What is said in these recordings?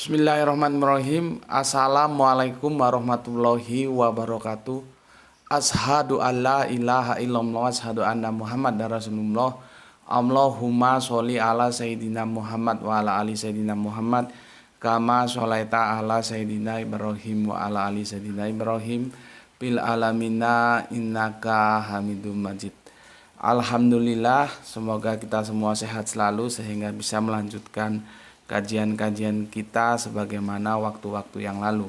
Bismillahirrahmanirrahim. Assalamualaikum warahmatullahi wabarakatuh. Ashadu an la ilaha illallah, ashadu anna Muhammad Rasulullah. Allahumma sholli ala Sayyidina Muhammad wa ala ali Sayyidina Muhammad kama sholaita ala Sayyidina Ibrahim wa ala ali Sayyidina Ibrahim bil alamina innaka hamidum majid. Alhamdulillah, semoga kita semua sehat selalu sehingga bisa melanjutkan kajian-kajian kita sebagaimana waktu-waktu yang lalu.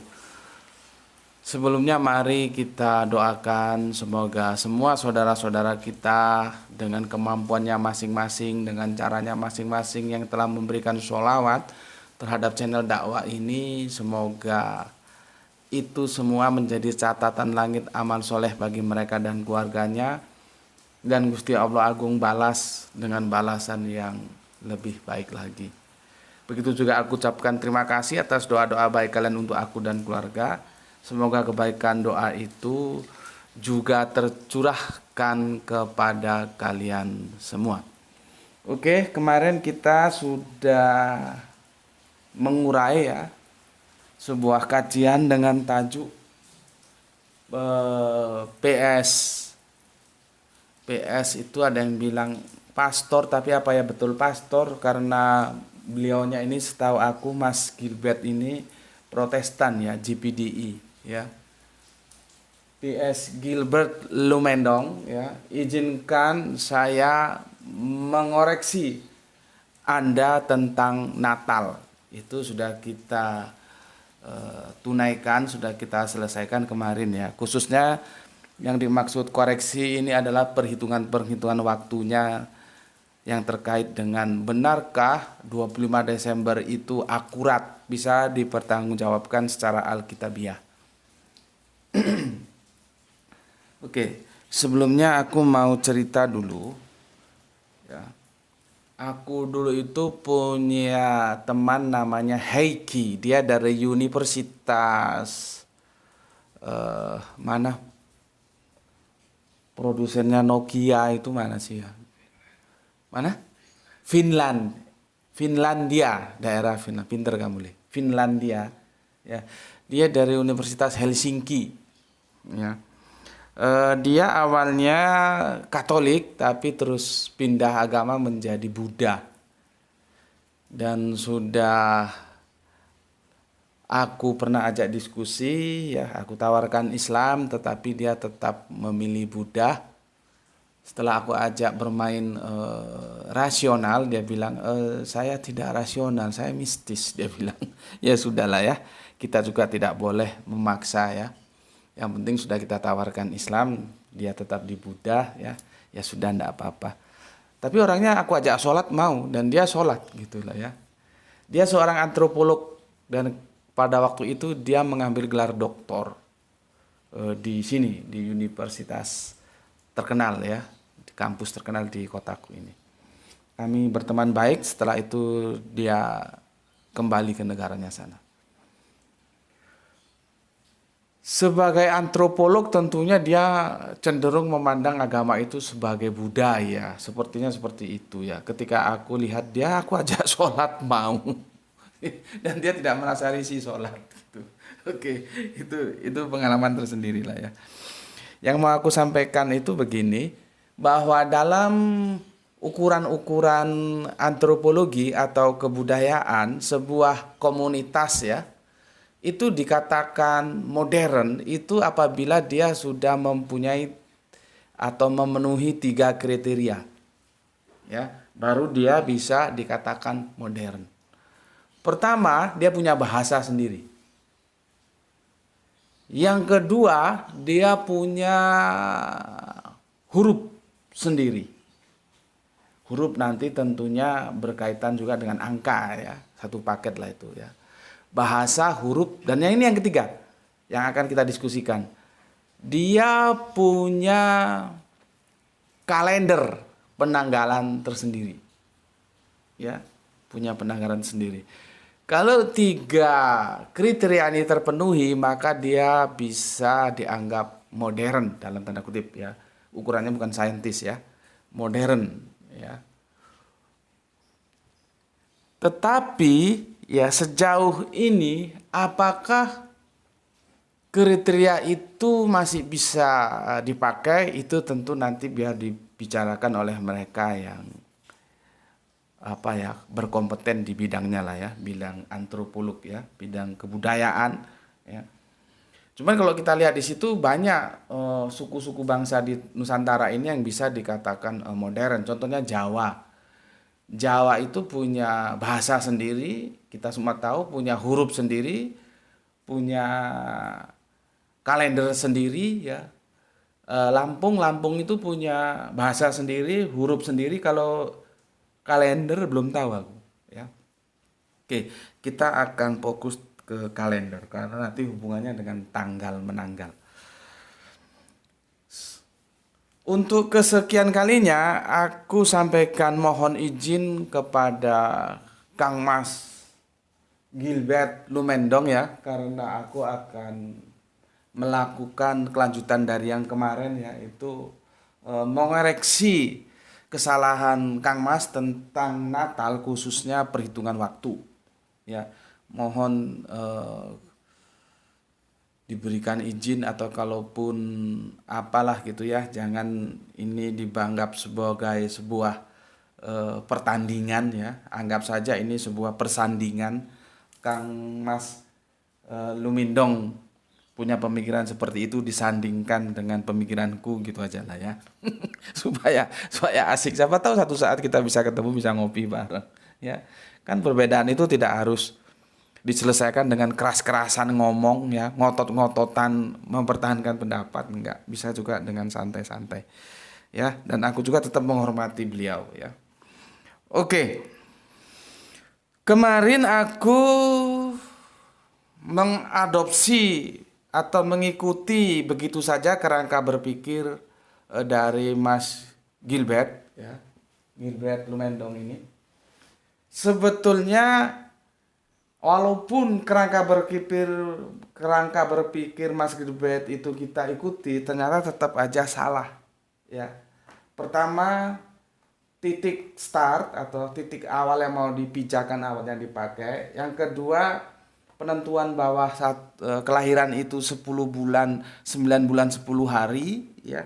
Sebelumnya mari kita doakan semoga semua saudara-saudara kita dengan kemampuannya masing-masing, dengan caranya masing-masing yang telah memberikan sholawat terhadap channel dakwah ini, semoga itu semua menjadi catatan langit amal soleh bagi mereka dan keluarganya, dan Gusti Allah Agung balas dengan balasan yang lebih baik lagi. Begitu juga aku ucapkan terima kasih atas doa-doa baik kalian untuk aku dan keluarga. Semoga kebaikan doa itu juga tercurahkan kepada kalian semua. Oke, kemarin kita sudah mengurai sebuah kajian dengan tajuk PS. PS itu ada yang bilang pastor, tapi apa ya betul pastor, karena beliaunya ini setahu aku Mas Gilbert ini Protestan ya, GPDI ya. PS Gilbert Lumendong ya, izinkan saya mengoreksi Anda tentang Natal. Itu sudah kita tunaikan, sudah kita selesaikan kemarin ya. Khususnya yang dimaksud koreksi ini adalah perhitungan waktunya yang terkait dengan benarkah 25 Desember itu akurat, bisa dipertanggungjawabkan secara alkitabiah. Oke, sebelumnya aku mau cerita dulu ya. Aku dulu itu punya teman namanya Heiki, dia dari Universitas mana produsennya Nokia itu mana sih ya? Mana? Finlandia, daerah Finlandia. Pinter kamu, Le. Finlandia, ya. Dia dari Universitas Helsinki, ya. Dia awalnya Katolik, tapi terus pindah agama menjadi Buddha. Dan sudah aku pernah ajak diskusi, ya. Aku tawarkan Islam, tetapi dia tetap memilih Buddha. Setelah aku ajak bermain rasional, dia bilang, saya tidak rasional, saya mistis, dia bilang. Ya sudahlah ya, kita juga tidak boleh memaksa ya. Yang penting sudah kita tawarkan Islam, dia tetap di Buddha ya, ya sudah tidak apa-apa. Tapi orangnya aku ajak sholat mau, dan dia sholat gitulah ya. Dia seorang antropolog, dan pada waktu itu dia mengambil gelar doktor di sini, di universitas terkenal ya, di kampus terkenal di kotaku ini. Kami berteman baik, setelah itu dia kembali ke negaranya sana. Sebagai antropolog tentunya dia cenderung memandang agama itu sebagai budaya, sepertinya seperti itu ya. Ketika aku lihat dia, aku ajak sholat mau, dan dia tidak merasa risih sholat. Gitu. Oke, itu pengalaman tersendiri lah ya. Yang mau aku sampaikan itu begini, bahwa dalam ukuran-ukuran antropologi atau kebudayaan, sebuah komunitas ya, itu dikatakan modern itu apabila dia sudah mempunyai atau memenuhi 3 kriteria. Ya, baru dia bisa dikatakan modern. Pertama, dia punya bahasa sendiri. Yang kedua, dia punya huruf sendiri. Huruf nanti tentunya berkaitan juga dengan angka ya, satu paket lah itu ya. Bahasa, huruf, dan yang ini yang ketiga yang akan kita diskusikan. Dia punya kalender penanggalan tersendiri. Ya, punya penanggalan sendiri. Kalau 3 kriteria ini terpenuhi, maka dia bisa dianggap modern dalam tanda kutip ya. Ukurannya bukan saintis ya, modern ya. Tetapi ya sejauh ini apakah kriteria itu masih bisa dipakai, itu tentu nanti biar dibicarakan oleh mereka yang berkompeten di bidangnya lah ya, bidang antropolog ya, bidang kebudayaan ya. Cuman kalau kita lihat di situ banyak suku-suku bangsa di Nusantara ini yang bisa dikatakan modern. Contohnya Jawa. Jawa itu punya bahasa sendiri, kita semua tahu, punya huruf sendiri, punya kalender sendiri ya. Lampung itu punya bahasa sendiri, huruf sendiri. Kalau kalender belum tahu aku ya. Oke, kita akan fokus ke kalender karena nanti hubungannya dengan tanggal menanggal. Untuk kesekian kalinya aku sampaikan mohon izin kepada Kang Mas Gilbert Lumendong ya, karena aku akan melakukan kelanjutan dari yang kemarin, yaitu mengoreksi kesalahan Kang Mas tentang Natal, khususnya perhitungan waktu ya. Mohon diberikan izin, atau kalaupun apalah gitu ya, jangan ini dianggap sebagai sebuah pertandingan ya, anggap saja ini sebuah persandingan. Kang Mas Lumindong punya pemikiran seperti itu disandingkan dengan pemikiranku, gitu aja lah ya. supaya asik, siapa tahu satu saat kita bisa ketemu, bisa ngopi bareng ya. Kan perbedaan itu tidak harus diselesaikan dengan keras-kerasan ngomong ya, ngotot-ngototan mempertahankan pendapat, enggak, bisa juga dengan santai-santai ya. Dan aku juga tetap menghormati beliau ya. Oke, kemarin aku mengadopsi atau mengikuti begitu saja kerangka berpikir dari Mas Gilbert ya, Gilbert Lumendong ini. Sebetulnya walaupun kerangka berpikir Mas Gilbert itu kita ikuti, ternyata tetap aja salah ya. Pertama, titik start atau titik awal yang mau dipijakan awal yang dipakai. Yang kedua, penentuan bahwa kelahiran itu 10 bulan, 9 bulan 10 hari ya.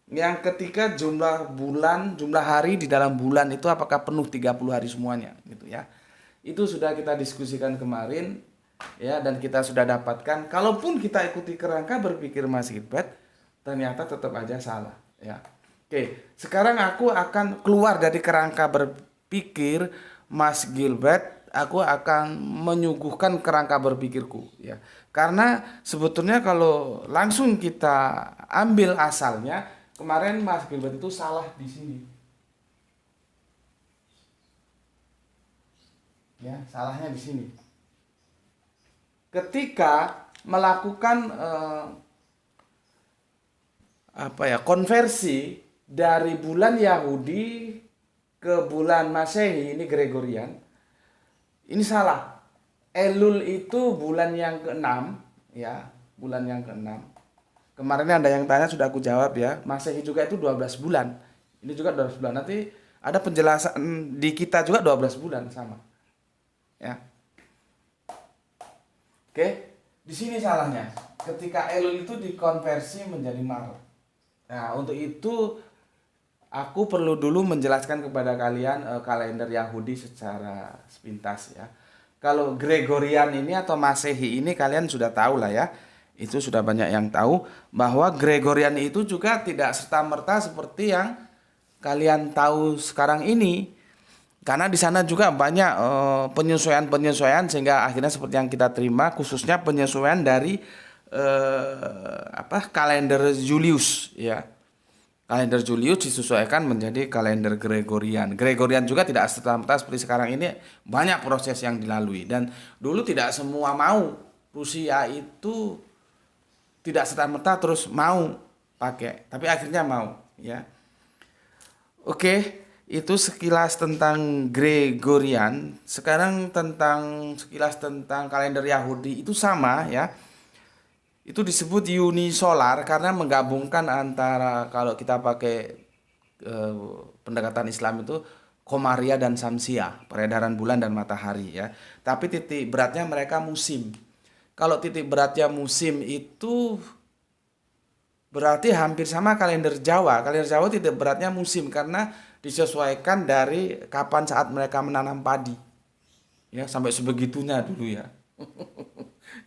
Yang ketiga, jumlah bulan, jumlah hari di dalam bulan itu apakah penuh 30 hari semuanya gitu ya. Itu sudah kita diskusikan kemarin ya, dan kita sudah dapatkan kalaupun kita ikuti kerangka berpikir Mas Gilbert, ternyata tetap aja salah ya. Oke, sekarang aku akan keluar dari kerangka berpikir Mas Gilbert, aku akan menyuguhkan kerangka berpikirku ya. Karena sebetulnya kalau langsung kita ambil asalnya, kemarin Mas Gilbert itu salah di sini. Ya, salahnya di sini. Ketika melakukan konversi dari bulan Yahudi ke bulan Masehi, ini Gregorian, ini salah. Elul itu bulan yang ke-6 ya, bulan yang ke-6. Kemarin ada yang tanya, sudah aku jawab ya. Masehi juga itu 12 bulan. Ini juga 12 bulan. Nanti ada penjelasan di kita juga 12 bulan sama. Ya. Oke, di sini salahnya. Ketika Elul itu dikonversi menjadi Maret. Nah, untuk itu aku perlu dulu menjelaskan kepada kalian kalender Yahudi secara sepintas ya. Kalau Gregorian ini atau Masehi ini kalian sudah tahu lah ya. Itu sudah banyak yang tahu bahwa Gregorian itu juga tidak serta-merta seperti yang kalian tahu sekarang ini. Karena di sana juga banyak penyesuaian-penyesuaian, sehingga akhirnya seperti yang kita terima, khususnya penyesuaian dari kalender Julius ya. Kalender Julius disesuaikan menjadi kalender Gregorian. Gregorian juga tidak serta-merta seperti sekarang ini, banyak proses yang dilalui, dan dulu tidak semua mau. Rusia itu tidak serta-merta terus mau pakai, tapi akhirnya mau ya. Oke. Itu sekilas tentang Gregorian. Sekarang sekilas tentang kalender Yahudi, itu sama ya. Itu disebut unisolar karena menggabungkan antara, kalau kita pakai pendekatan Islam itu Komaria dan Samsia, peredaran bulan dan matahari ya. Tapi titik beratnya mereka musim. Kalau titik beratnya musim itu berarti hampir sama kalender Jawa. Kalender Jawa titik beratnya musim karena disesuaikan dari kapan saat mereka menanam padi. Ya, sampai sebegitunya dulu ya.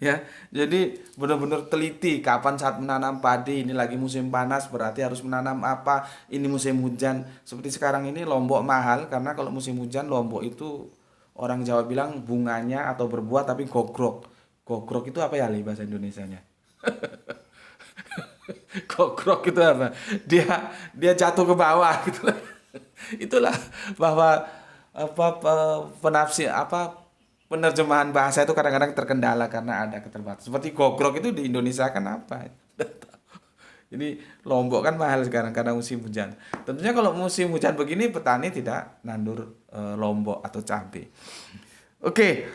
Ya, jadi benar-benar teliti kapan saat menanam padi. Ini lagi musim panas berarti harus menanam apa. Ini musim hujan. Seperti sekarang ini Lombok mahal karena kalau musim hujan Lombok itu orang Jawa bilang bunganya atau berbuah tapi gogrok. Gogrok itu apa ya li bahasa Indonesianya? Gogrok itu apa? Dia dia jatuh ke bawah gitu lah. Itulah bahwa penafsir penerjemahan bahasa itu kadang-kadang terkendala karena ada keterbatasan. Seperti gogrok itu di Indonesia kan apa? Jadi Lombok kan mahal sekarang karena musim hujan. Tentunya kalau musim hujan begini petani tidak nandur lombok atau cabai. Oke,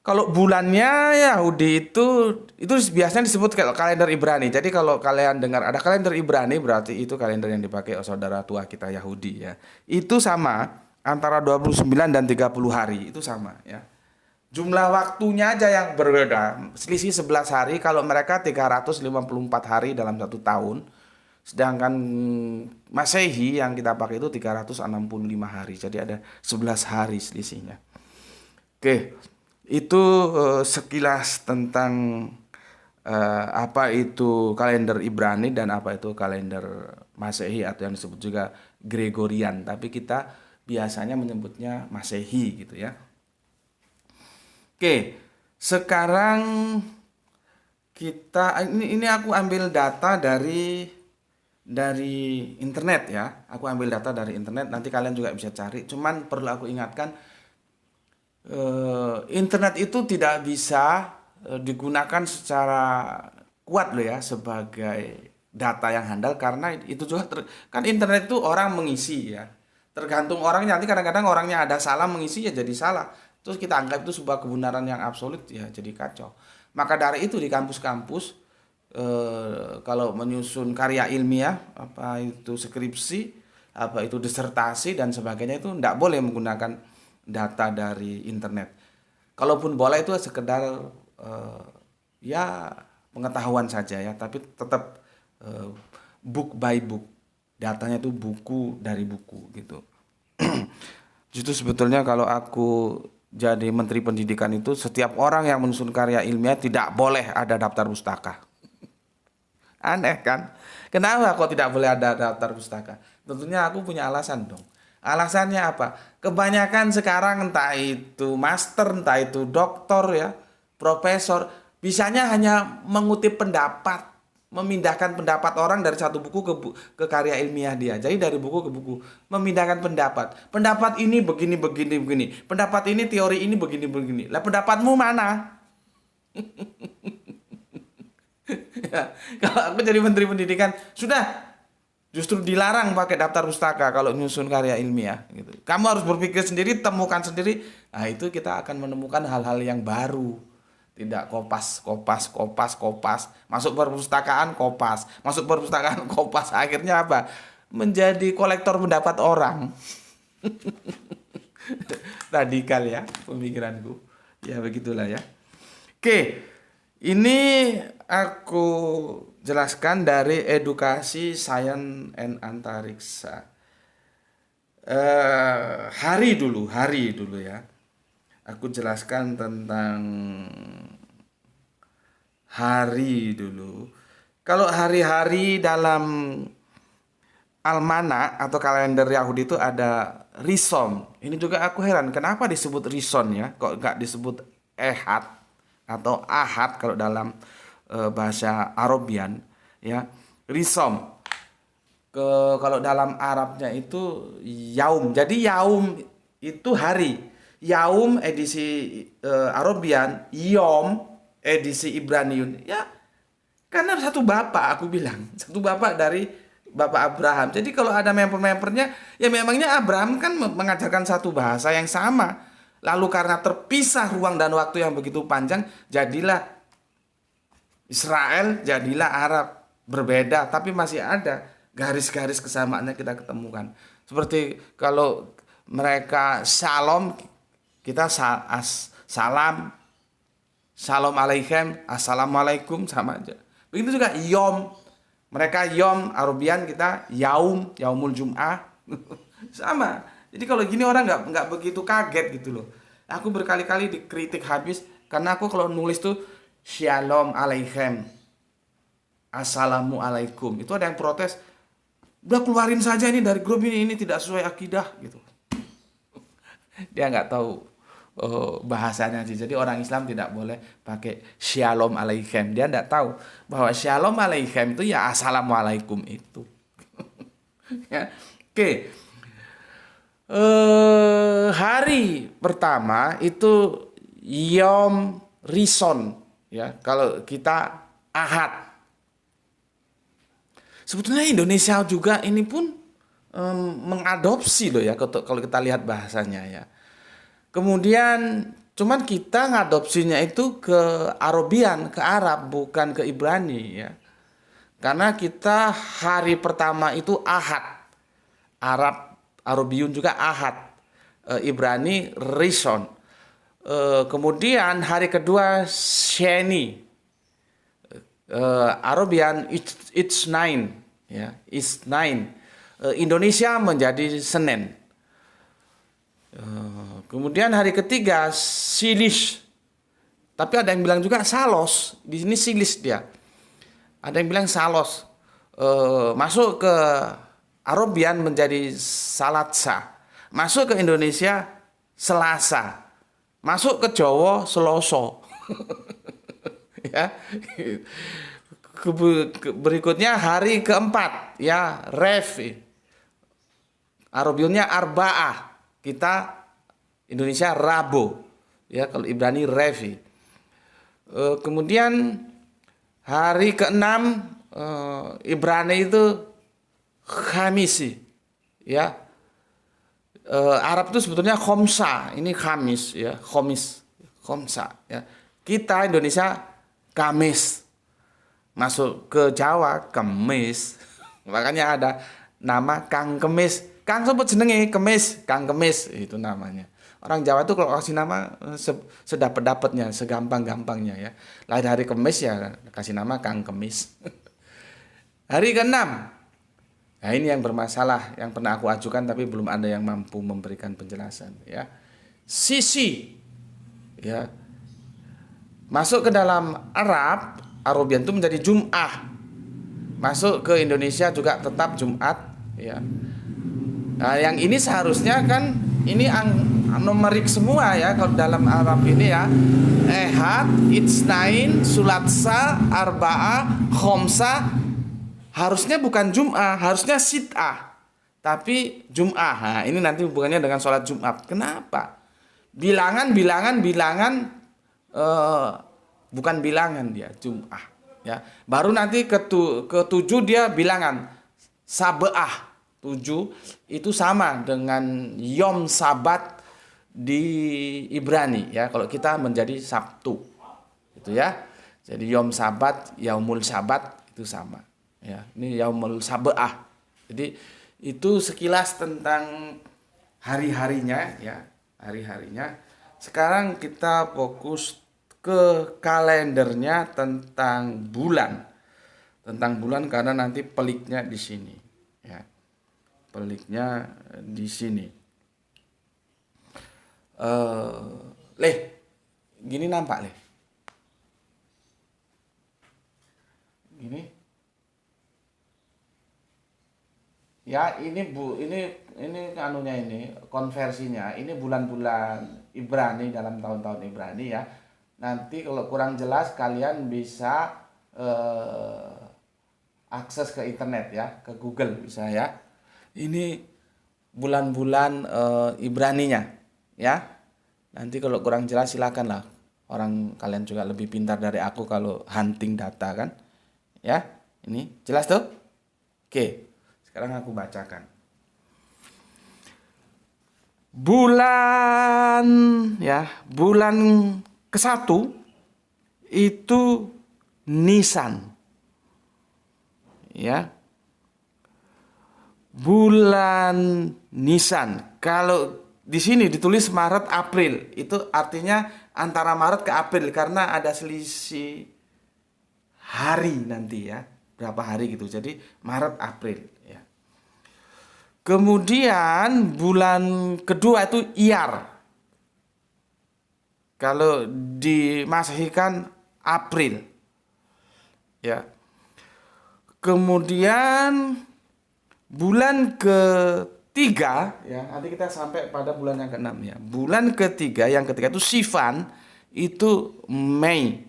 kalau bulannya Yahudi itu biasanya disebut kalau kalender Ibrani. Jadi kalau kalian dengar ada kalender Ibrani berarti itu kalender yang dipakai oleh saudara tua kita Yahudi ya. Itu sama antara 29 dan 30 hari itu sama ya. Jumlah waktunya aja yang berbeda. Selisih 11 hari kalau mereka 354 hari dalam satu tahun. Sedangkan Masehi yang kita pakai itu 365 hari. Jadi ada 11 hari selisihnya. Oke, itu sekilas tentang apa itu kalender Ibrani dan apa itu kalender Masehi atau yang disebut juga Gregorian. Tapi kita biasanya menyebutnya Masehi gitu ya. Oke, sekarang ini aku ambil data dari internet ya. Aku ambil data dari internet. Nanti kalian juga bisa cari. Cuman perlu aku ingatkan internet itu tidak bisa digunakan secara kuat loh ya sebagai data yang handal karena itu juga kan internet itu orang mengisi ya. Tergantung orangnya nanti kadang-kadang orangnya ada salah mengisi ya jadi salah. Terus kita anggap itu sebuah kebenaran yang absolut ya jadi kacau. Maka dari itu di kampus-kampus kalau menyusun karya ilmiah apa itu skripsi, apa itu disertasi dan sebagainya itu tidak boleh menggunakan data dari internet. Kalaupun boleh itu sekedar ya pengetahuan saja ya, tapi tetap book by book. Datanya itu buku dari buku gitu. Justru sebetulnya kalau aku jadi Menteri Pendidikan itu setiap orang yang menyusun karya ilmiah tidak boleh ada daftar pustaka. Aneh kan? Kenapa kok tidak boleh ada daftar pustaka? Tentunya aku punya alasan dong. Alasannya apa? Kebanyakan sekarang entah itu master, entah itu doktor ya, profesor, bisanya hanya mengutip pendapat, memindahkan pendapat orang dari satu buku ke karya ilmiah dia. Jadi dari buku ke buku, memindahkan pendapat. Pendapat ini begini begini begini. Pendapat ini teori ini begini begini. Lah pendapatmu mana? Ya, kalau aku jadi Menteri Pendidikan sudah justru dilarang pakai daftar pustaka kalau nyusun karya ilmiah gitu. Kamu harus berpikir sendiri, temukan sendiri. Nah, itu kita akan menemukan hal-hal yang baru. Tidak kopas, kopas, kopas, kopas. Masuk perpustakaan kopas, masuk perpustakaan kopas. Akhirnya apa? Menjadi kolektor pendapat orang. Radikal ya pemikiranku. Ya begitulah ya. Oke, ini aku jelaskan dari edukasi sains and antariksa. Hari dulu ya. Aku jelaskan tentang hari dulu. Kalau hari-hari dalam almanak atau kalender Yahudi itu ada Rishon. Ini juga aku heran, kenapa disebut Rishon ya? Kok nggak disebut Ehad atau Ahad kalau dalam bahasa Arabian ya. Rishon. Kalau dalam Arabnya itu Yaum. Jadi Yaum itu hari. Yaum edisi Arabian, Yom edisi Ibraniun. Ya, karena satu bapak aku bilang, satu bapak dari Bapak Abraham. Jadi kalau ada member-membernya, ya memangnya Abraham kan mengajarkan satu bahasa yang sama. Lalu karena terpisah ruang dan waktu yang begitu panjang, jadilah Israel, jadilah Arab. Berbeda, tapi masih ada garis-garis kesamaannya kita ketemukan. Seperti kalau mereka shalom, kita salam, shalom alaikum, assalamualaikum, sama aja. Begitu juga yom, mereka yom Arabian, kita yaumul Jum'ah, sama. Jadi kalau gini orang nggak begitu kaget gitu loh. Aku berkali-kali dikritik habis karena aku kalau nulis tuh shalom alaikum, assalamualaikum, itu ada yang protes, udah keluarin saja ini dari grup ini tidak sesuai akidah gitu. Dia nggak tahu bahasanya sih. Jadi orang Islam tidak boleh pakai shalom alaikum. Dia nggak tahu bahwa shalom alaikum itu ya assalamualaikum itu. Ya. Oke. Hari pertama itu Yom Rishon, ya. Kalau kita Ahad. Sebetulnya Indonesia juga ini pun mengadopsi loh ya kalau kita lihat bahasanya ya. Kemudian cuman kita ngadopsinya itu ke Arabian, ke Arab, bukan ke Ibrani ya. Karena kita hari pertama itu Ahad. Arabiun juga Ahad. Ibrani Rishon. Kemudian hari kedua Sheni. Arabian it's nine ya, it's nine. Indonesia menjadi Senin. Kemudian hari ketiga Silis. Tapi ada yang bilang juga Salos. Di sini Silis dia. Ada yang bilang Salos. Masuk ke Arabian menjadi Salatsa. Masuk ke Indonesia Selasa. Masuk ke Jawa Seloso. Ya. Berikutnya hari keempat ya Rev. Arabiannya Arba'ah. Kita Indonesia Rabu. Ya, kalau Ibrani Revi. Kemudian hari keenam Ibrani itu Khamisi. Ya. Arab itu sebetulnya Khomsa. Ini Khamis ya, Khomsa ya. Kita Indonesia Kamis. Masuk ke Jawa Kemis. Makanya ada nama Kang Kemis. Kang sebut jenenge Kemis, Kang Kemis itu namanya. Orang Jawa tuh kalau kasih nama sedapat-dapatnya, segampang-gampangnya ya. Lahir hari Kemis ya kasih nama Kang Kemis. Hari ke-6. Nah, ini yang bermasalah, yang pernah aku ajukan tapi belum ada yang mampu memberikan penjelasan ya. Sisi ya. Masuk ke dalam Arabian itu menjadi Jum'ah. Masuk ke Indonesia juga tetap Jumat ya. Nah, yang ini seharusnya kan ini numerik semua ya kalau dalam Arab ini ya. Ehad, Itsnain, Sulatsa, Arba'ah, Khomsa. Harusnya bukan Jum'ah, harusnya Sit'ah. Tapi Jum'ah. Nah, ini nanti hubungannya dengan sholat Jumat. Kenapa? Bilangan bukan bilangan dia, Jum'ah ya. Baru nanti ketujuh dia bilangan Sab'ah. 7 itu sama dengan Yom Sabat di Ibrani ya. Kalau kita menjadi Sabtu. Itu ya. Jadi Yom Sabat, Yaumul Sabat itu sama ya. Ini Yaumul Sab'ah. Jadi itu sekilas tentang hari-harinya ya, hari-harinya. Sekarang kita fokus ke kalendernya tentang bulan. Tentang bulan karena nanti peliknya di sini ya. Peliknya di sini. Gini nampak leh. Gini. Ya, ini anunya ini, konversinya. Ini bulan-bulan Ibrani dalam tahun-tahun Ibrani ya. Nanti kalau kurang jelas kalian bisa akses ke internet ya, ke Google bisa ya. Ini bulan-bulan Ibraninya ya. Nanti kalau kurang jelas silakanlah. Orang kalian juga lebih pintar dari aku kalau hunting data kan. Ya, ini jelas tuh? Oke, sekarang aku bacakan. Bulan ke-1 itu Nisan. Ya. Bulan Nisan. Kalau di sini ditulis Maret April. Itu artinya antara Maret ke April karena ada selisih hari nanti ya. Berapa hari gitu. Jadi Maret April ya. Kemudian bulan kedua itu Iyar. Kalau di Masehi kan April. Ya. Kemudian bulan ketiga ya, nanti kita sampai pada bulan yang keenam ya. Bulan ketiga, yang ketiga itu Sivan, itu Mei.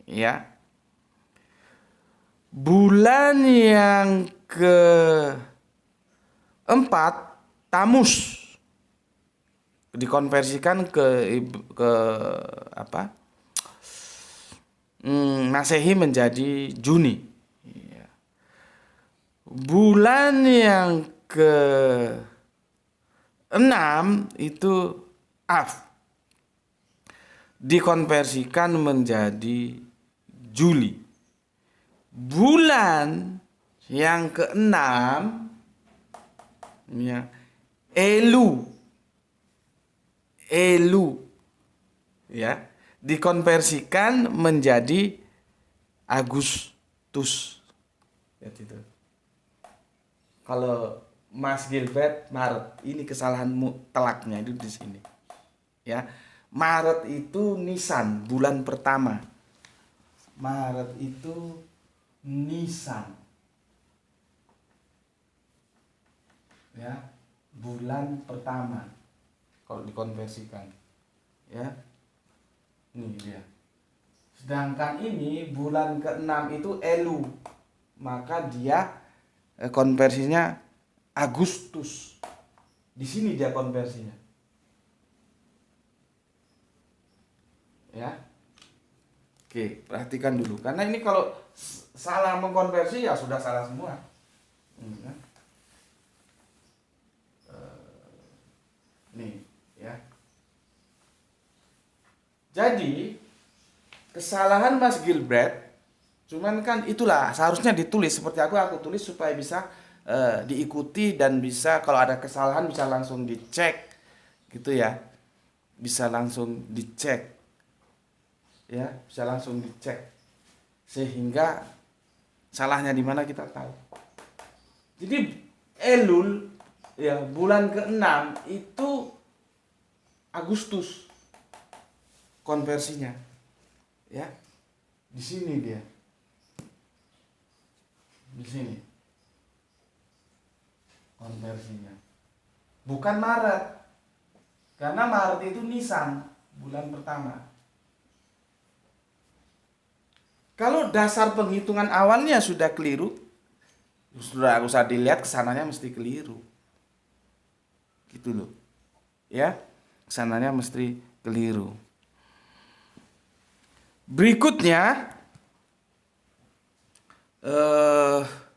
Ya. Bulan yang keempat Tamus. Dikonversikan ke apa? Masehi menjadi Juni. Ya. Bulan yang ke-6 itu Av. Dikonversikan menjadi Juli. Bulan yang ke-6 ya, Elu ya, dikonversikan menjadi Agustus. Ya, gitu. Kalau Mas Gilbert Maret, ini kesalahanmu telaknya itu di sini. Ya. Maret itu Nisan, bulan pertama. Maret itu Nisan. Ya, bulan pertama. Kalau dikonversikan. Ya. Ini dia. Sedangkan ini bulan ke-6 itu Elu. Maka dia konversinya Agustus. Di sini dia konversinya. Ya. Oke, perhatikan dulu. Karena ini kalau salah mengkonversi ya sudah salah semua. Nih, ya. Jadi kesalahan Mas Gilbert, cuman kan itulah seharusnya ditulis seperti aku tulis supaya bisa diikuti dan bisa kalau ada kesalahan bisa langsung dicek gitu ya, bisa langsung dicek ya, bisa langsung dicek sehingga salahnya di mana kita tahu. Jadi Elul ya, bulan ke-6 itu Agustus konversinya. Ya. Di sini dia. Di sini. Konversinya. Bukan Maret. Karena Maret itu Nisan, bulan pertama. Kalau dasar penghitungan awalnya sudah keliru, sudah usah dilihat kesananya mesti keliru. Gitu loh. Ya. Kesananya mesti keliru. Berikutnya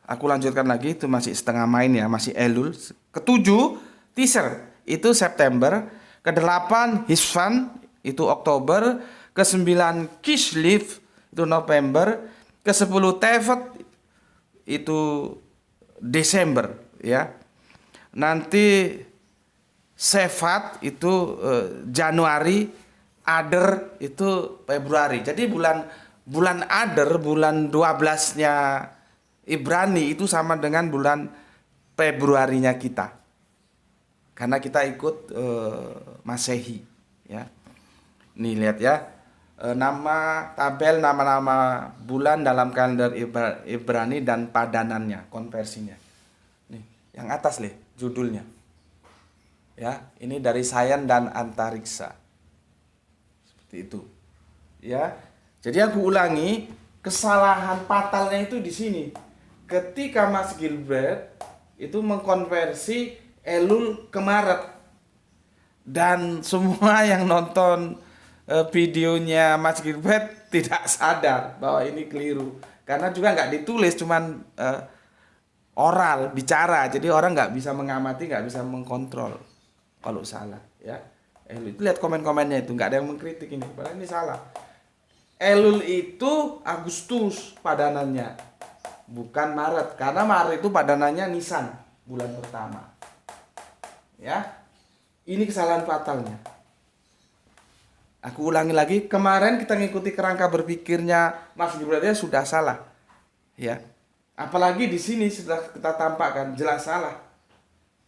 aku lanjutkan lagi, itu masih setengah main ya, masih Elul. Ketujuh Tisser itu September, ke-8 Hisvan itu Oktober, ke-9 Kislev itu November, ke-10 Tevet itu Desember ya. Nanti Sefat itu Januari, Adar itu Februari. Jadi bulan Adar, bulan 12-nya Ibrani itu sama dengan bulan Februarinya kita. Karena kita ikut Masehi ya. Nih lihat ya. Nama-nama bulan dalam kalender Ibrani dan padanannya, konversinya. Nih, yang atas nih judulnya. Ya, ini dari Sains dan Antariksa. Itu ya. Jadi aku ulangi, kesalahan fatalnya itu di sini. Ketika Mas Gilbert itu mengkonversi Elul ke Maret, dan semua yang nonton videonya Mas Gilbert tidak sadar bahwa ini keliru karena juga nggak ditulis, cuman oral bicara, jadi orang nggak bisa mengamati, nggak bisa mengkontrol kalau salah ya. Elul itu lihat komen-komennya itu nggak ada yang mengkritik ini, padahal ini salah. Elul itu Agustus padanannya, bukan Maret, karena Maret itu padanannya Nisan, bulan pertama. Ya, Ini kesalahan fatalnya. Aku ulangi lagi, kemarin kita ngikuti kerangka berpikirnya Mas Gibran sudah salah. Ya. Apalagi di sini sudah kita tampakkan jelas salah.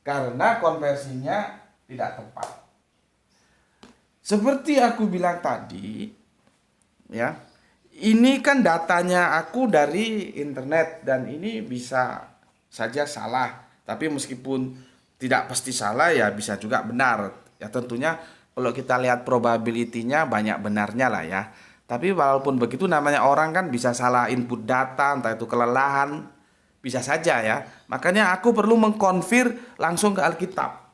Karena konversinya tidak tepat. Seperti aku bilang tadi, ya. Ini kan datanya aku dari internet dan ini bisa saja salah. Tapi meskipun tidak pasti salah ya bisa juga benar. Ya tentunya kalau kita lihat probability-nya banyak benarnya lah ya. Tapi walaupun begitu namanya orang kan bisa salah input data, entah itu kelelahan, bisa saja ya. Makanya aku perlu mengkonfir langsung ke Alkitab.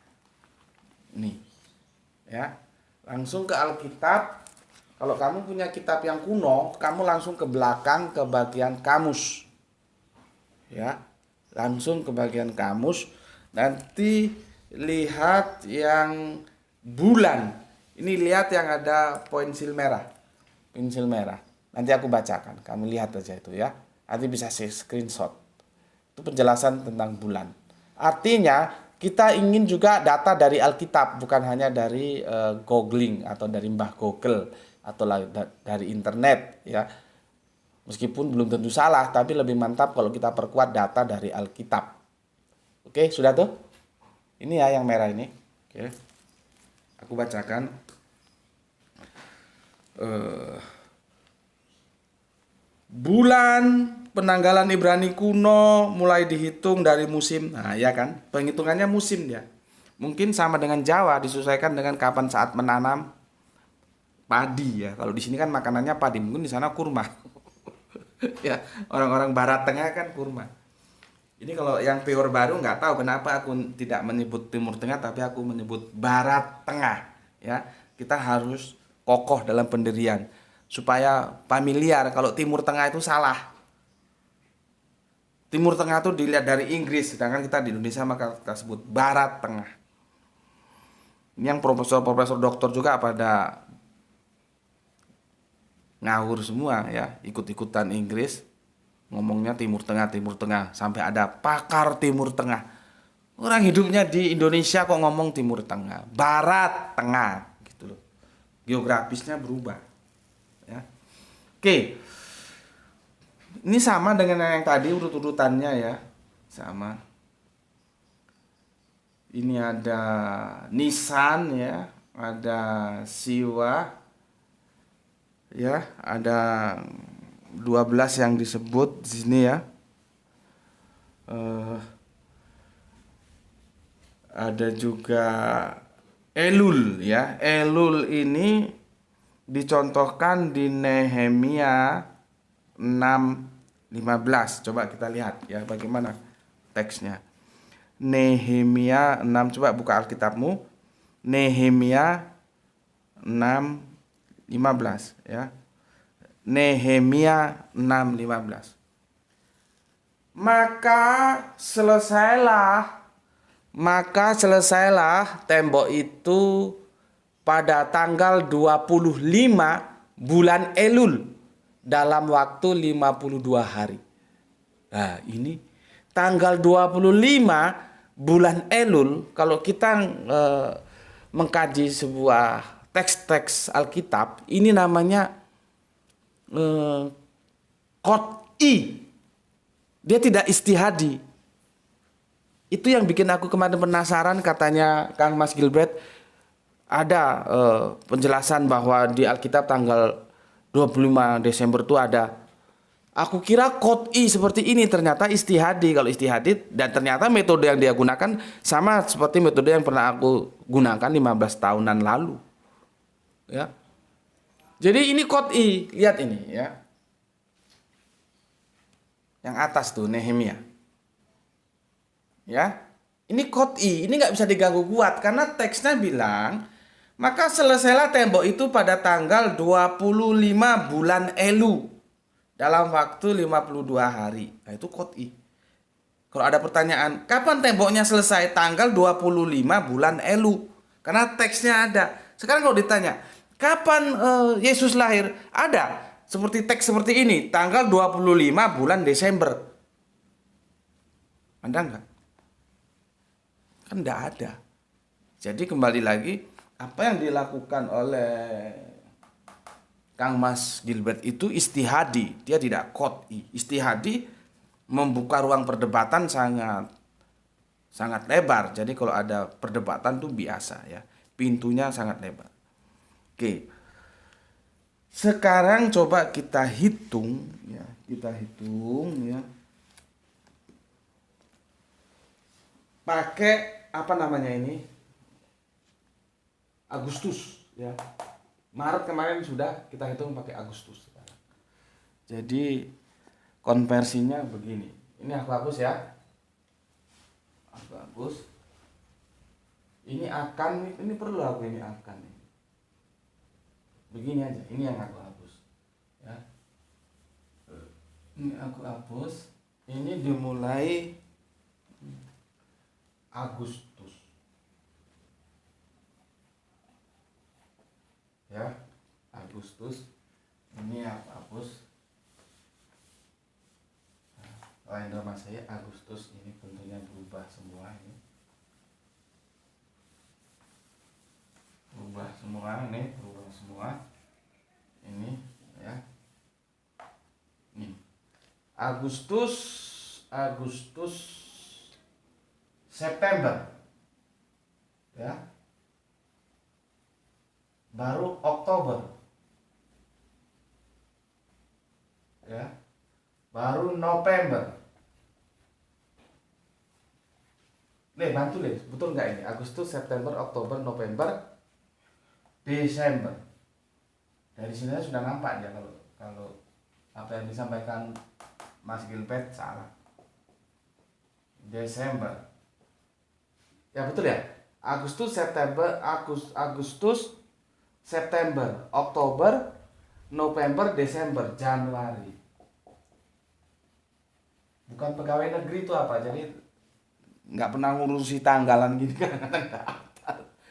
Nih. Ya. Langsung ke Alkitab. Kalau kamu punya kitab yang kuno, kamu langsung ke belakang ke bagian kamus. Ya. Langsung ke bagian kamus. Nanti lihat yang bulan. Ini lihat yang ada pensil merah. Pensil merah. Nanti aku bacakan. Kamu lihat aja itu ya. Nanti bisa screenshot. Itu penjelasan tentang bulan. Artinya kita ingin juga data dari Alkitab, bukan hanya dari googling atau dari Mbah Google atau dari internet ya. Meskipun belum tentu salah, tapi lebih mantap kalau kita perkuat data dari Alkitab. Oke, sudah tuh? Ini ya yang merah ini. Oke. Aku bacakan. Bulan penanggalan Ibrani kuno mulai dihitung dari musim. Nah, ya kan? Penghitungannya musim dia. Mungkin sama dengan Jawa, disesuaikan dengan kapan saat menanam padi ya. Kalau di sini kan makanannya padi, mungkin di sana kurma. Ya, orang-orang barat tengah kan kurma. Ini kalau yang pure baru nggak tahu kenapa aku tidak menyebut Timur Tengah tapi aku menyebut Barat Tengah ya. Kita harus kokoh dalam pendirian supaya familiar. Kalau Timur Tengah itu salah. Timur Tengah itu dilihat dari Inggris, sedangkan kita di Indonesia maka kita sebut Barat Tengah. Ini yang profesor doktor juga pada ngawur semua ya, ikut-ikutan Inggris. Ngomongnya Timur Tengah, sampai ada pakar Timur Tengah. Orang hidupnya di Indonesia kok ngomong Timur Tengah, Barat Tengah, gitu loh. Geografisnya berubah. Ya. Oke, ini sama dengan yang tadi urut-urutannya ya, sama. Ini ada Nisan ya, ada Siwa, ya, ada 12 yang disebut di sini ya. Ada juga Elul ya. Elul ini dicontohkan di Nehemia 6:15. Coba kita lihat ya bagaimana teksnya. Nehemia 6, coba buka Alkitabmu. Nehemia 6:15 ya. Nehemia 6:15. Maka selesailah tembok itu pada tanggal 25 bulan Elul dalam waktu 52 hari. Nah, ini tanggal 25 bulan Elul, kalau kita mengkaji sebuah teks-teks Alkitab, ini namanya qot'i. Dia tidak istihadi. Itu yang bikin aku kemarin penasaran, katanya Kang Mas Gilbert ada penjelasan bahwa di Alkitab tanggal 25 Desember itu ada. Aku kira qot'i seperti ini, ternyata istihadi. Kalau istihadi, dan ternyata metode yang dia gunakan sama seperti metode yang pernah aku gunakan 15 tahunan lalu. Ya. Jadi ini qot'i, lihat ini ya. Yang atas tuh Nehemia. Ya. Ini qot'i, ini nggak bisa diganggu gugat karena teksnya bilang, maka selesailah tembok itu pada tanggal 25 bulan Elu dalam waktu 52 hari. Nah, itu qot'i. Kalau ada pertanyaan, kapan temboknya selesai? Tanggal 25 bulan Elu. Karena teksnya ada. Sekarang kalau ditanya, kapan Yesus lahir? Ada. Seperti teks seperti ini, tanggal 25 bulan Desember. Ada enggak? Kan enggak ada. Jadi kembali lagi, apa yang dilakukan oleh Kang Mas Gilbert itu istihadi, dia tidak qot'i. Istihadi membuka ruang perdebatan sangat lebar. Jadi kalau ada perdebatan tuh biasa ya, pintunya sangat lebar. Oke, sekarang coba kita hitung ya, pakai apa namanya ini, Agustus ya. Maret kemarin sudah kita hitung pakai Agustus. Jadi konversinya begini. Ini aku hapus ya. Aku hapus. Ini perlu aku ini akan. Begini aja. Ini yang aku hapus. Ya. Ini aku hapus. Ini dimulai Agustus. Ya, Agustus. Ini aku hapus. Kalender mas saya Agustus ini tentunya berubah semua ini. Berubah semua. Ini ya. Ini. Agustus, September. Ya. Baru Oktober. Ya. Baru November. Bantu betul nggak ini? Agustus, September, Oktober, November, Desember. Dari sini sudah nampak ya kalau apa yang disampaikan Mas Gilbert salah. Desember. Ya betul ya. Agustus, September, Oktober, November, Desember, Januari. Bukan pegawai negeri itu apa? Jadi nggak pernah ngurusi tanggalan gini kan.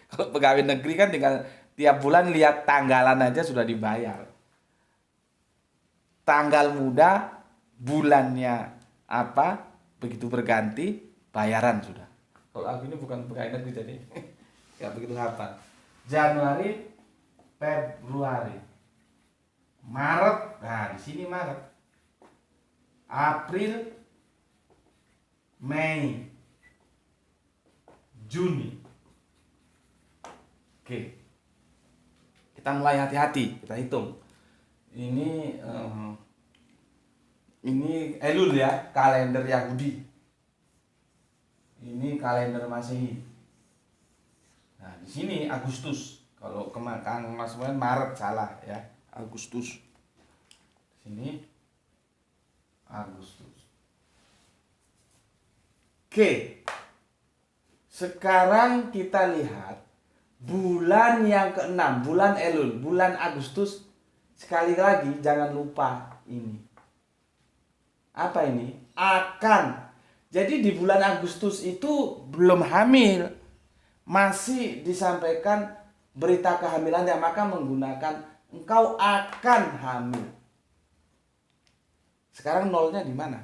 Kalau pegawai negeri kan tinggal tiap bulan lihat tanggalan aja sudah dibayar. Tanggal muda, bulannya apa, begitu berganti, bayaran sudah. Kalau aku ini bukan pegawai negeri jadi nggak begitu hafal. Januari, Februari, Maret, nah di sini Maret, April, Mei, Juni. Oke, kita mulai hati-hati, kita hitung. Ini Elul ya, kalender Yahudi. Ini kalender Masehi. Nah di sini Agustus. Kalau Kang Mas Maret salah ya, Agustus. Di sini Agustus. Oke. Sekarang kita lihat bulan yang ke-6, bulan Elul, bulan Agustus. Sekali lagi jangan lupa ini. Apa ini? Akan. Jadi di bulan Agustus itu belum hamil. Masih disampaikan berita kehamilannya, maka menggunakan engkau akan hamil. Sekarang nolnya di mana?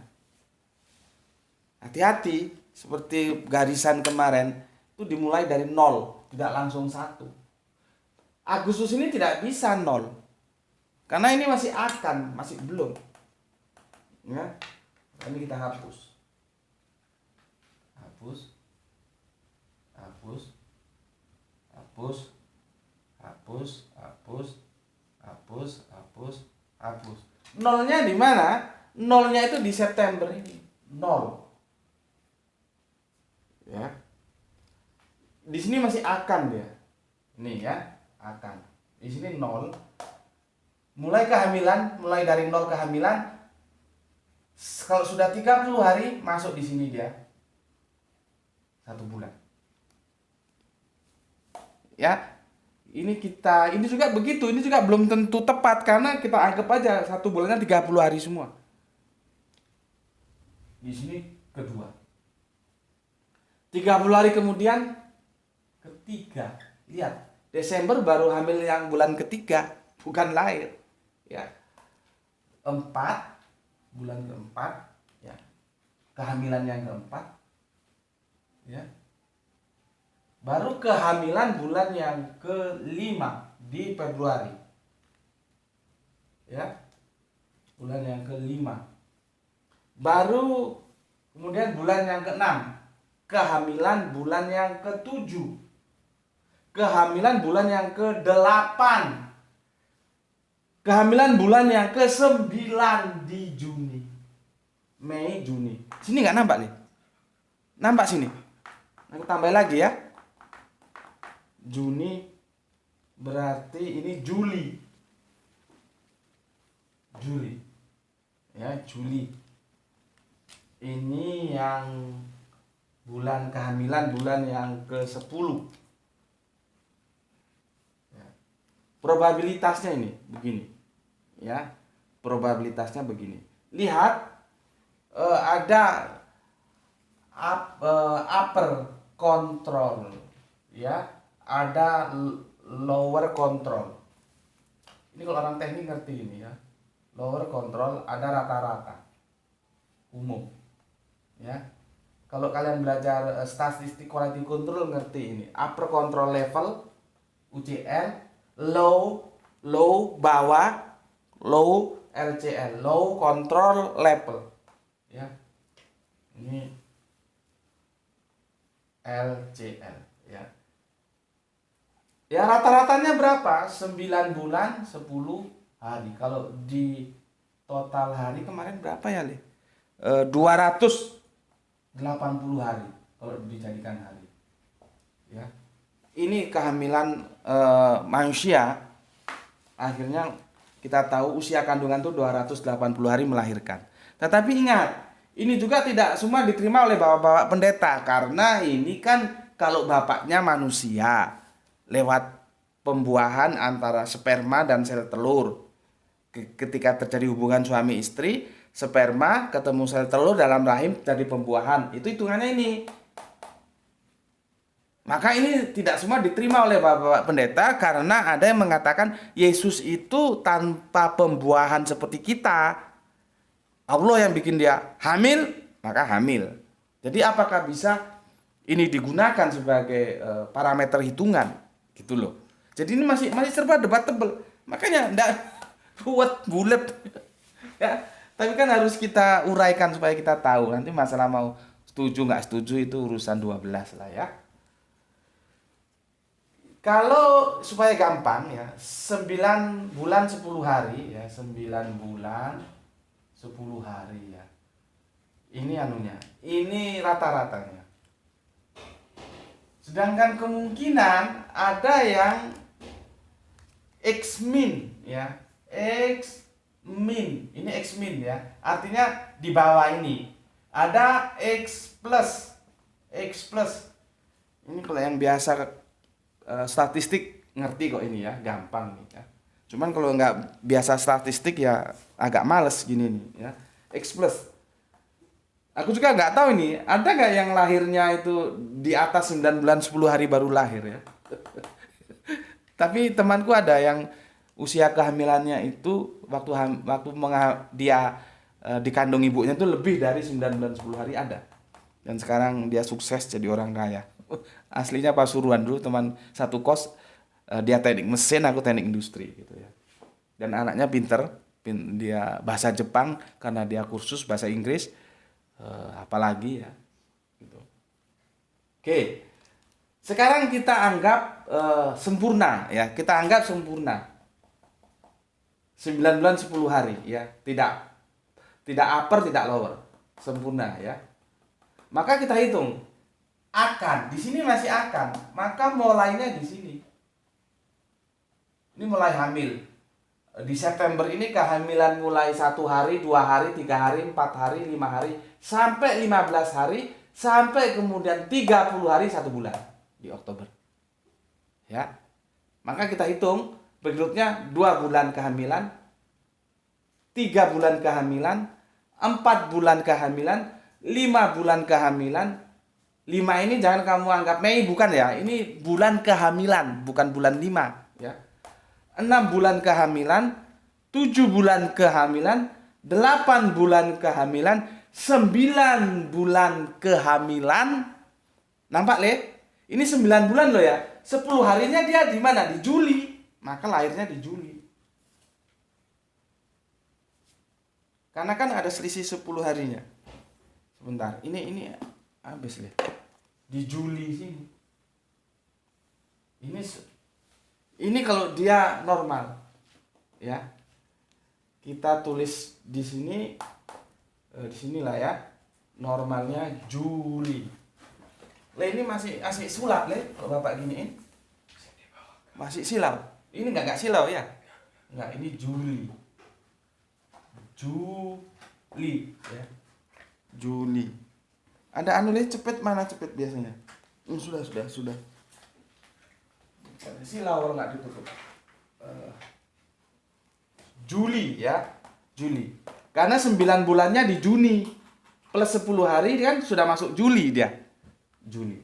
Hati-hati. Seperti garisan kemarin itu dimulai dari 0, tidak langsung 1. Agustus ini tidak bisa 0 karena ini masih akan, masih belum ya. Ini kita hapus nolnya di mana? Nolnya itu di September ini 0 ya. Di sini masih akan dia. Nih ya, akan. Di sini 0. Mulai kehamilan, mulai dari 0 kehamilan. Kalau sudah 30 hari masuk di sini dia. 1 bulan. Ya. Ini juga begitu, ini juga belum tentu tepat karena kita anggap aja 1 bulannya 30 hari semua. Di sini kedua. 30 hari kemudian ketiga. Lihat, Desember baru hamil yang bulan ketiga, bukan lahir. Ya. 4, bulan keempat, ya. Kehamilan yang keempat. Ya. Baru kehamilan bulan yang kelima di Februari. Ya, bulan yang kelima. Baru kemudian bulan yang keenam, kehamilan bulan yang ketujuh, kehamilan bulan yang kedelapan, kehamilan bulan yang ke-9 di Juni. Mei, Juni. Sini nggak nampak nih? Nampak sini? Aku tambah lagi ya. Juni berarti ini Juli. Juli. Ya, Juli. Ini yang bulan kehamilan bulan yang ke-10. Ya. Probabilitasnya ini begini. Ya. Probabilitasnya begini. Lihat ada upper control, ya, ada lower control. Ini kalau orang teknik ngerti ini ya. Lower control ada rata-rata umum, ya. Kalau kalian belajar statistik quality control ngerti ini. Upper control level UCL, low bawah, low LCL, low control level, ya. Ini LCL, ya. Ya, rata-ratanya berapa? 9 bulan 10 hari. Kalau di total hari kemarin berapa ya, Le? 280 hari kalau dijadikan hari. Ya. Ini kehamilan manusia. Akhirnya kita tahu usia kandungan itu 280 hari melahirkan. Tetapi ingat, ini juga tidak semua diterima oleh bapak-bapak pendeta, karena ini kan kalau bapaknya manusia lewat pembuahan antara sperma dan sel telur. Ketika terjadi hubungan suami istri, sperma ketemu sel telur dalam rahim jadi pembuahan. Itu hitungannya ini. Maka ini tidak semua diterima oleh bapak-bapak pendeta, karena ada yang mengatakan Yesus itu tanpa pembuahan seperti kita. Allah yang bikin dia hamil, maka hamil. Jadi apakah bisa ini digunakan sebagai parameter hitungan, gitu loh. Jadi ini masih serba debatable. Makanya enggak bulat. Ya, tapi kan harus kita uraikan supaya kita tahu. Nanti masalah mau setuju nggak setuju itu urusan 12 lah ya. Kalau supaya gampang ya, 9 bulan 10 hari ya, 9 bulan 10 hari ya. Ini anunya, ini rata-ratanya. Sedangkan kemungkinan ada yang X min ya. X min. Ini X min ya. Artinya di bawah ini. Ada X plus. X plus. Ini kalau yang biasa statistik ngerti kok ini ya, gampang nih ya. Cuman kalau nggak biasa statistik ya agak males gini nih ya. X plus. Aku juga nggak tahu ini, ada nggak yang lahirnya itu di atas 9 bulan 10 hari baru lahir ya. Tapi temanku ada yang usia kehamilannya itu waktu dia dikandung ibunya itu lebih dari 9 bulan 10 hari ada. Dan sekarang dia sukses jadi orang kaya. Aslinya Pasuruan, dulu teman satu kos, dia teknik mesin, aku teknik industri gitu ya. Dan anaknya pinter, dia bahasa Jepang karena dia kursus bahasa Inggris, apalagi ya gitu. Oke, sekarang kita anggap sempurna ya, kita anggap sempurna 9 bulan 10 hari ya, tidak upper tidak lower, sempurna ya. Maka kita hitung akan, di sini masih akan, maka mulainya di sini. Ini mulai hamil. Di September ini kehamilan mulai 1 hari, 2 hari, 3 hari, 4 hari, 5 hari, sampai 15 hari, sampai kemudian 30 hari 1 bulan di Oktober. Ya. Maka kita hitung berikutnya 2 bulan kehamilan, 3 bulan kehamilan, 4 bulan kehamilan, 5 bulan kehamilan. 5 ini jangan kamu anggap Mei, bukan ya. Ini bulan kehamilan, bukan bulan 5 ya. 6 bulan kehamilan, 7 bulan kehamilan, 8 bulan kehamilan, 9 bulan kehamilan. Nampak, Le? Ini 9 bulan loh ya. 10 harinya dia di mana? Di Juli. Maka lahirnya di Juli. Karena kan ada selisih 10 harinya. Sebentar. Ini habis lihat. Di Juli sini. Ini kalau dia normal. Ya. Kita tulis di sini sinilah ya. Normalnya Juli. Ini masih sulap, kalau Bapak giniin. Masih silau. Ini enggak silau ya? Enggak, ini Juli. Juli ya. Juli. Ada cepet, mana cepet biasanya? Sudah. Silau kalau enggak ditutup. Juli ya. Juli. Karena 9 bulannya di Juni. Plus 10 hari kan sudah masuk Juli dia. Juli.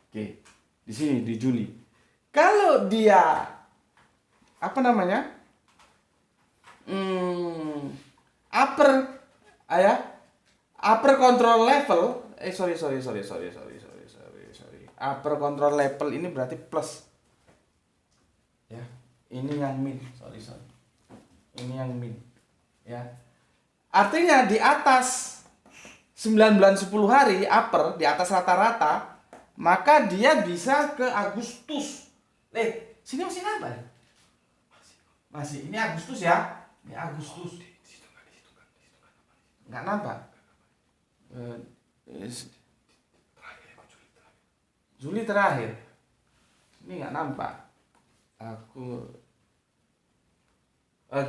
Oke. Di sini di Juli. Kalau dia upper control level, sorry. Upper control level ini berarti plus. Ya. Ini yang min. Sorry. Ini yang min. Ya. Artinya di atas 9 bulan 10 hari upper, di atas rata-rata, maka dia bisa ke Agustus. Sini masih nambah. Masih. Ini Agustus ya. Ini Agustus. Enggak nambah. Juli terakhir. Ini enggak nampak.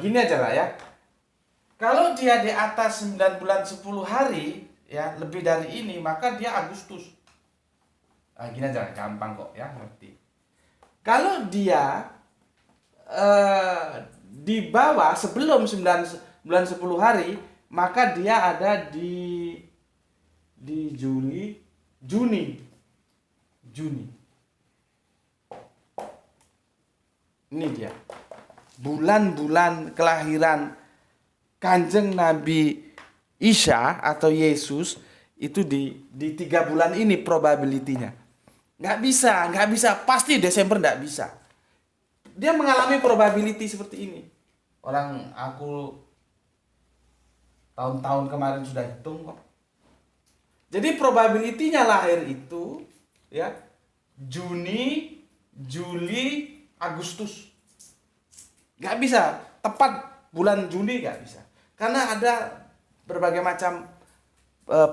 Gini aja lah ya. Kalau dia di atas 9 bulan 10 hari, ya lebih dari ini, maka dia Agustus. Gini aja, gampang kok ya, ngerti. Kalau dia di bawah sebelum 9 bulan 10 hari, maka dia ada di Juni. Ini dia. Bulan-bulan kelahiran Kanjeng Nabi Isa atau Yesus itu di 3 bulan ini probability-nya. Nggak bisa. Pasti Desember nggak bisa. Dia mengalami probability seperti ini. Aku tahun-tahun kemarin sudah hitung kok. Jadi probability-nya lahir itu ya Juni, Juli, Agustus. Nggak bisa tepat bulan Juli, nggak bisa. Karena ada berbagai macam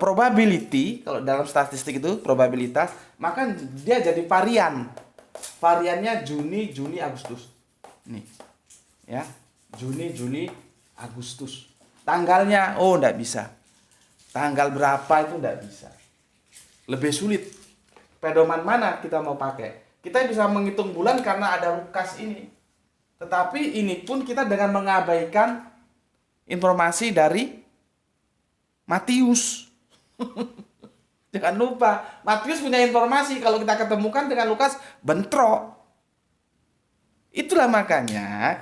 probability, kalau dalam statistik itu probabilitas, maka dia jadi varian. Variannya Juni, Juli, Agustus. Nih. Ya. Juni, Juli, Agustus. Tanggalnya enggak bisa. Tanggal berapa itu enggak bisa. Lebih sulit. Pedoman mana kita mau pakai? Kita bisa menghitung bulan karena ada Lukas ini. Tetapi ini pun kita dengan mengabaikan informasi dari Matius. Jangan lupa, Matius punya informasi, kalau kita ketemukan dengan Lukas, bentrok. Itulah makanya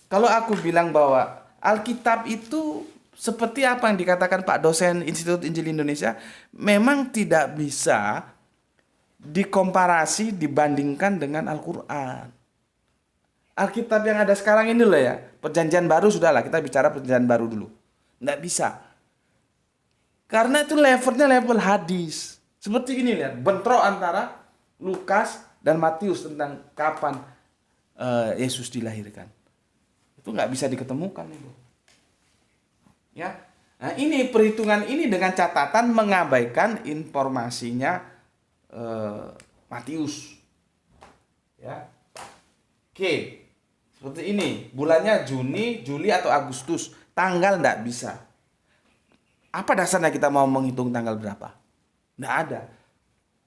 kalau aku bilang bahwa Alkitab itu seperti apa yang dikatakan Pak dosen Institut Injil Indonesia, memang tidak bisa dikomparasi, dibandingkan dengan Al-Quran. Alkitab yang ada sekarang ini loh ya, perjanjian baru sudahlah, kita bicara perjanjian baru dulu. Nggak bisa. Karena itu levelnya level hadis. Seperti ini lihat, bentrok antara Lukas dan Matius tentang kapan Yesus dilahirkan. Itu nggak bisa diketemukan itu. Ya. Nah, ini perhitungan ini dengan catatan mengabaikan informasinya Matius. Ya. Oke. Seperti ini, bulannya Juni, Juli atau Agustus, tanggal nggak bisa. Apa dasarnya kita mau menghitung tanggal berapa? Nggak ada.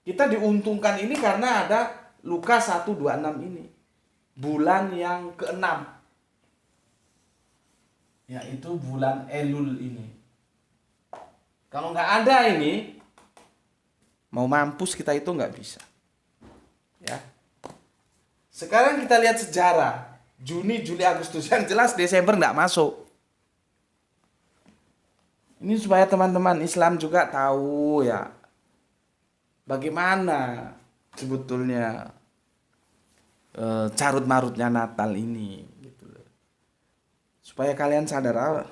Kita diuntungkan ini karena ada Lukas 1:26 ini. Bulan yang ke-6. Yaitu bulan Elul ini. Kalau nggak ada ini, mau mampus kita itu nggak bisa. Ya. Sekarang kita lihat sejarah. Juni, Juli, Agustus. Yang jelas Desember nggak masuk. Ini supaya teman-teman Islam juga tahu ya. Bagaimana sebetulnya carut marutnya Natal ini gitu loh. Supaya kalian sadar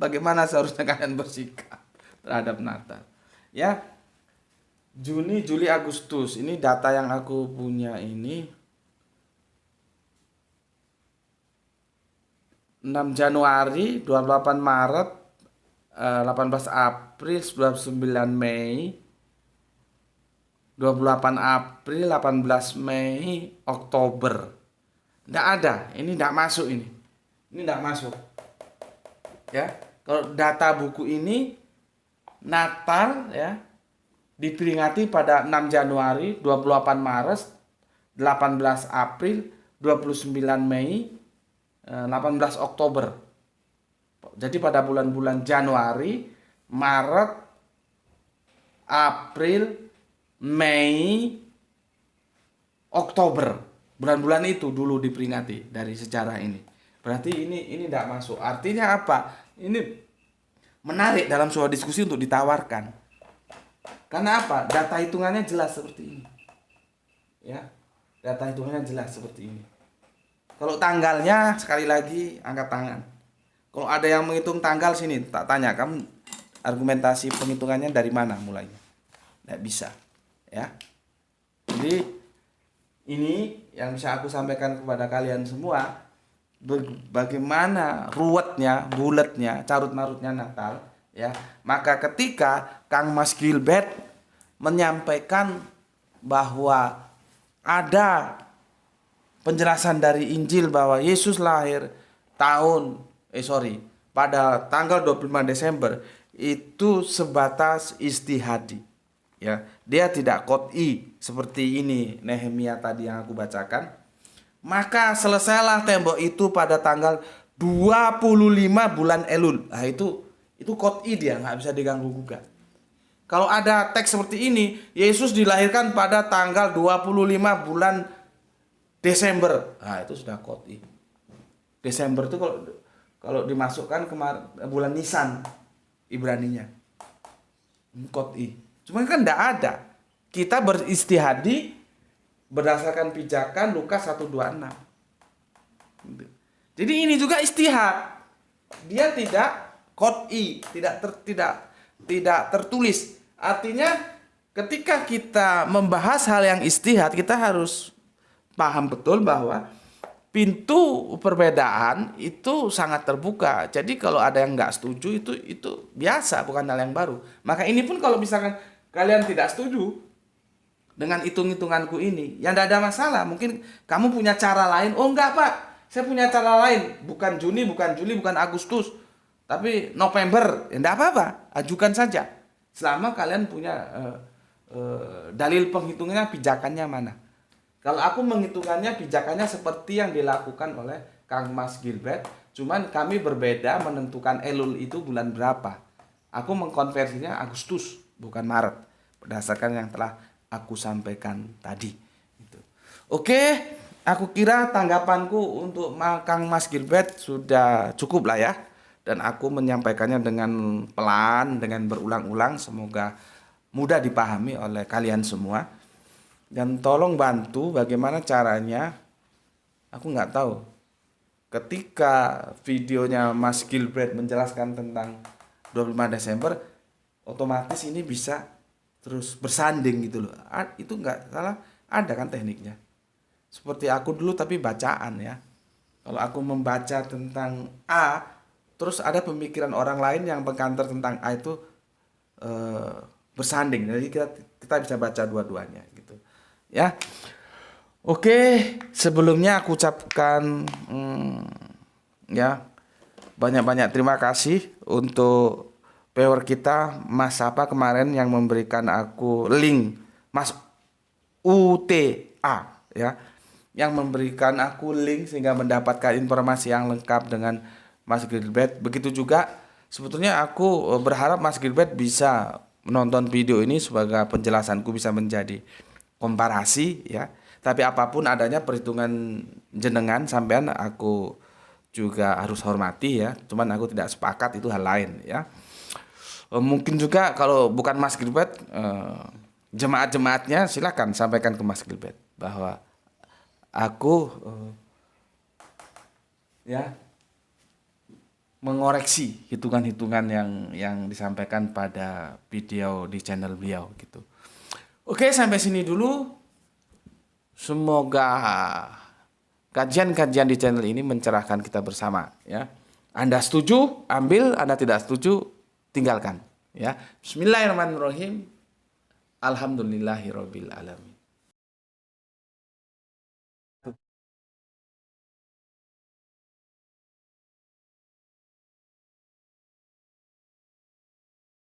bagaimana seharusnya kalian bersikap terhadap Natal. Ya, Juni, Juli, Agustus. Ini data yang aku punya ini. 6 Januari, 28 Maret, 18 April, 29 Mei, 28 April, 18 Mei, Oktober. Nggak ada, ini nggak masuk ini. Ini nggak masuk. Ya, kalau data buku ini Natal ya diperingati pada 6 Januari, 28 Maret, 18 April, 29 Mei, 18 Oktober. Jadi pada bulan-bulan Januari, Maret, April, Mei, Oktober. Bulan-bulan itu dulu diperingati dari sejarah ini. Berarti ini tidak masuk. Artinya apa? Ini menarik dalam sebuah diskusi untuk ditawarkan. Karena apa? Data hitungannya jelas seperti ini. Ya. Data hitungannya jelas seperti ini. Kalau tanggalnya sekali lagi angkat tangan. Kalau ada yang menghitung tanggal sini, tak tanya kamu argumentasi penghitungannya dari mana mulainya. Tidak bisa. Ya. Jadi ini yang bisa aku sampaikan kepada kalian semua, bagaimana ruwetnya, bulatnya, carut-marutnya Natal, ya. Maka ketika Kang Mas Gilbert menyampaikan bahwa ada penjelasan dari Injil bahwa Yesus lahir pada tanggal 25 Desember itu sebatas istihadi. Ya, dia tidak qot'i seperti ini Nehemia tadi yang aku bacakan. Maka selesailah tembok itu pada tanggal 25 bulan Elul. Nah itu qot'i, dia nggak bisa diganggu gugat. Kalau ada teks seperti ini, Yesus dilahirkan pada tanggal 25 bulan Desember. Nah itu sudah qot'i. Desember itu kalau dimasukkan bulan Nisan Ibraninya. Qot'i. Cuma kan tidak ada. Kita beristihadi berdasarkan pijakan Lukas 1:26. Jadi ini juga istihad. Dia tidak qot'i, tidak tertulis. Artinya ketika kita membahas hal yang istihad, kita harus paham betul bahwa pintu perbedaan itu sangat terbuka. Jadi kalau ada yang nggak setuju itu biasa, bukan hal yang baru. Maka ini pun kalau misalkan kalian tidak setuju dengan hitung-hitunganku ini, ya tidak ada masalah. Mungkin kamu punya cara lain. Oh enggak Pak, saya punya cara lain. Bukan Juni, bukan Juli, bukan Agustus, tapi November. Ya tidak apa-apa, ajukan saja. Selama kalian punya dalil penghitungannya, pijakannya mana. Kalau aku menghitungkannya, pijakannya seperti yang dilakukan oleh Kang Mas Gilbert. Cuman kami berbeda menentukan Elul itu bulan berapa. Aku mengkonversinya Agustus, bukan Maret, berdasarkan yang telah aku sampaikan tadi. Oke, aku kira tanggapanku untuk Kang Mas Gilbert sudah cukup lah ya. Dan aku menyampaikannya dengan pelan, dengan berulang-ulang. Semoga mudah dipahami oleh kalian semua. Dan tolong bantu bagaimana caranya. Aku nggak tahu. Ketika videonya Mas Gilbert menjelaskan tentang 25 Desember, otomatis ini bisa terus bersanding gitu loh. Itu nggak salah, ada kan tekniknya. Seperti aku dulu tapi bacaan ya. Kalau aku membaca tentang A, terus ada pemikiran orang lain yang mengkanter tentang A itu bersanding. Jadi kita bisa baca dua-duanya gitu. Ya. Oke, sebelumnya aku ucapkan ya banyak-banyak terima kasih untuk viewer kita Mas apa kemarin yang memberikan aku link, Mas UTA ya, yang memberikan aku link sehingga mendapatkan informasi yang lengkap dengan Mas Gilbert. Begitu juga sebetulnya aku berharap Mas Gilbert bisa menonton video ini sebagai penjelasanku bisa menjadi komparasi ya. Tapi apapun adanya perhitungan jenengan sampean aku juga harus hormati ya. Cuman aku tidak sepakat, itu hal lain ya. Mungkin juga kalau bukan Mas Gilbert, Jemaat-jemaatnya silakan sampaikan ke Mas Gilbert bahwa aku ya mengoreksi hitungan-hitungan yang disampaikan pada video di channel beliau gitu. Oke, sampai sini dulu. Semoga kajian-kajian di channel ini mencerahkan kita bersama ya. Anda setuju, ambil, Anda tidak setuju, tinggalkan ya. Bismillahirrahmanirrahim. Alhamdulillahirabbil alamin.